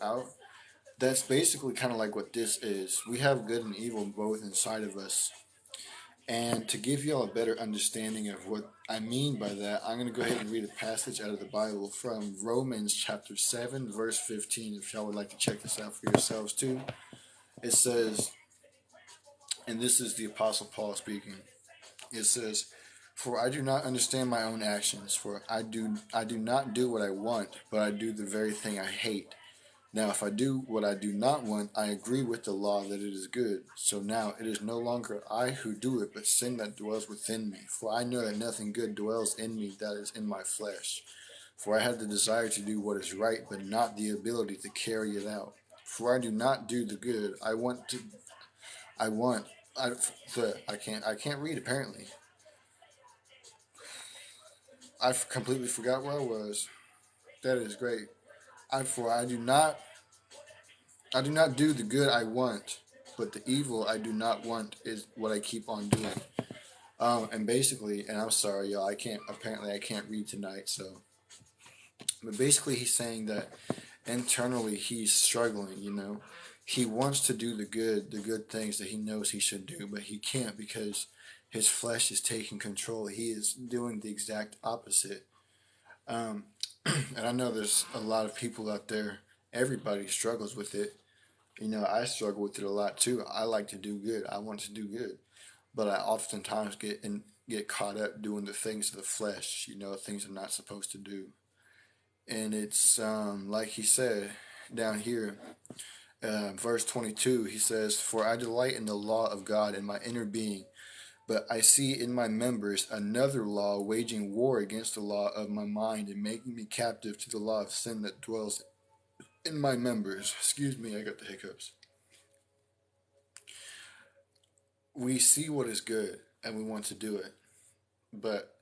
out. That's basically kind of like what this is. We have good and evil both inside of us. And to give you all a better understanding of what I mean by that, I'm going to go ahead and read a passage out of the Bible from Romans chapter 7, verse 15, if y'all would like to check this out for yourselves too. It says, and this is the Apostle Paul speaking, it says, "For I do not understand my own actions, for I do not do what I want, but I do the very thing I hate. Now, if I do what I do not want, I agree with the law that it is good. So now it is no longer I who do it, but sin that dwells within me. For I know that nothing good dwells in me, that is in my flesh. For I have the desire to do what is right, but not the ability to carry it out. For I do not do the good I want. I can't read apparently. I completely forgot where I was. That is great. I do not do the good I want, but the evil I do not want is what I keep on doing. And basically, and I'm sorry, y'all, I can't read tonight, so. But basically, he's saying that internally he's struggling, He wants to do the good things that he knows he should do, but he can't because his flesh is taking control. He is doing the exact opposite. Um, and I know there's a lot of people out there, everybody struggles with it. I struggle with it a lot too. I like to do good. I want to do good, but I oftentimes get caught up doing the things of the flesh. Things I'm not supposed to do. And it's like he said down here, verse 22. He says, "For I delight in the law of God in my inner being, but I see in my members another law waging war against the law of my mind and making me captive to the law of sin that dwells in my members." Excuse me, I got the hiccups. We see what is good and we want to do it, but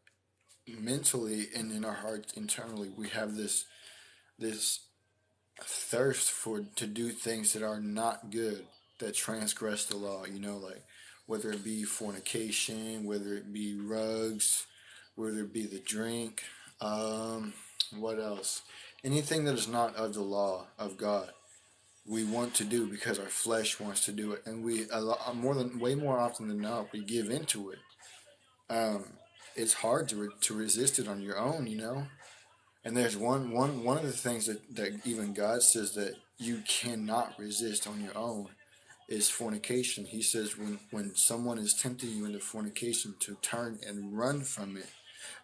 mentally and in our hearts internally we have this thirst for to do things that are not good, that transgress the law, like whether it be fornication, whether it be rugs, whether it be the drink, what else, anything that is not of the law of God, we want to do because our flesh wants to do it, and we a lot more than way more often than not we give into it. um, it's hard to resist it on your own, and there's one of the things that even God says that you cannot resist on your own is fornication. He says when someone is tempting you into fornication to turn and run from it.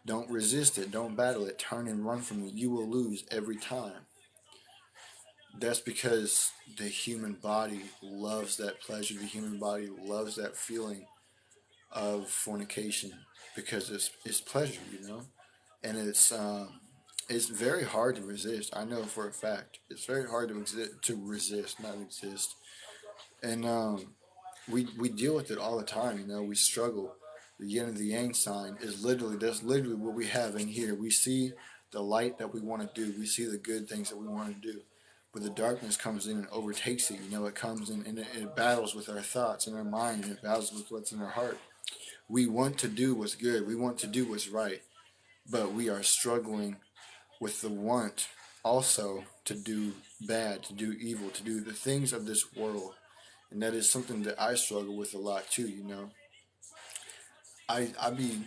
Don't resist it. Don't battle it. Turn and run from it. You will lose every time. That's because the human body loves that pleasure. The human body loves that feeling of fornication because it's pleasure, and it's very hard to resist. I know for a fact it's very hard to resist, not exist. And we deal with it all the time. We struggle. The yin and the yang sign is literally that's literally what we have in here. We see the light that we want to do. We see the good things that we want to do. But the darkness comes in and overtakes it. It comes in and it battles with our thoughts and our mind, and it battles with what's in our heart. We want to do what's good. We want to do what's right. But we are struggling with the want also to do bad, to do evil, to do the things of this world. And that is something that I struggle with a lot too. I be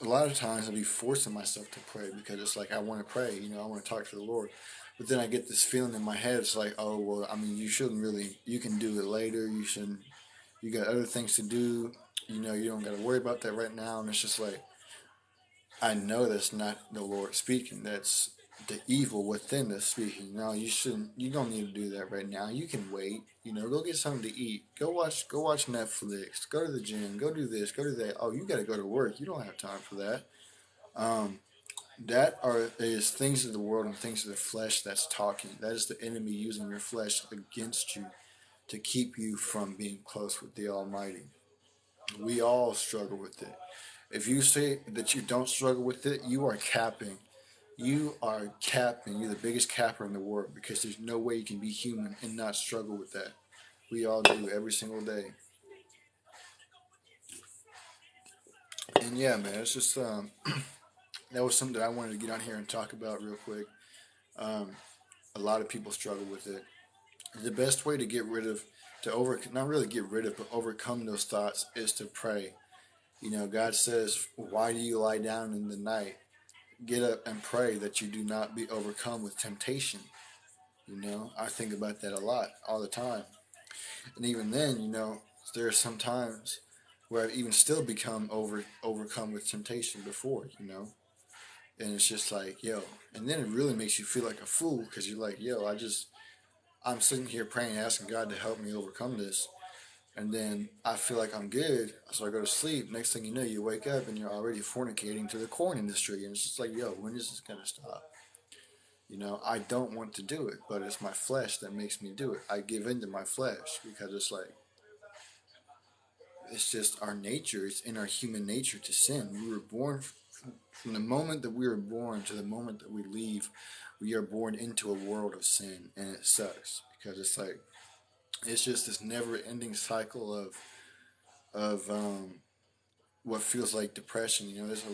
a lot of times I be forcing myself to pray because it's like I want to pray, I want to talk to the Lord. But then I get this feeling in my head. It's like, oh well, I mean, you shouldn't really. You can do it later. You shouldn't. You got other things to do. You don't got to worry about that right now. And it's just like I know that's not the Lord speaking. That's the evil within us speaking. No, you shouldn't. You don't need to do that right now. You can wait. Go get something to eat. Go watch. Go watch Netflix. Go to the gym. Go do this. Go do that. Oh, you got to go to work. You don't have time for that. Um, that is things of the world and things of the flesh that's talking. That is the enemy using your flesh against you to keep you from being close with the Almighty. We all struggle with it. If you say that you don't struggle with it, you are capping. You are capping. You're the biggest capper in the world because there's no way you can be human and not struggle with that. We all do every single day. And yeah, man, it's just that was something that I wanted to get on here and talk about real quick. Um, A lot of people struggle with it. The best way to get rid of, to over, not really get rid of, but overcome those thoughts is to pray. You know, God says, "Why do you lie down in the night? Get up and pray that you do not be overcome with temptation." You know, I think about that a lot, all the time. And even then, you know, there are some times where I've even still become overcome with temptation before, you know. And it's just like, yo, and then it really makes you feel like a fool because you're like, yo, I'm sitting here praying, asking God to help me overcome this. And then I feel like I'm good, so I go to sleep. Next thing you know, you wake up and you're already fornicating to the corn industry. And it's just like, yo, when is this going to stop? You know, I don't want to do it, but it's my flesh that makes me do it. I give in to my flesh because it's like, it's just our nature. It's in our human nature to sin. We were born from the moment that we were born to the moment that we leave. We are born into a world of sin, and it sucks because it's like it's just this never-ending cycle of what feels like depression. You know, there's a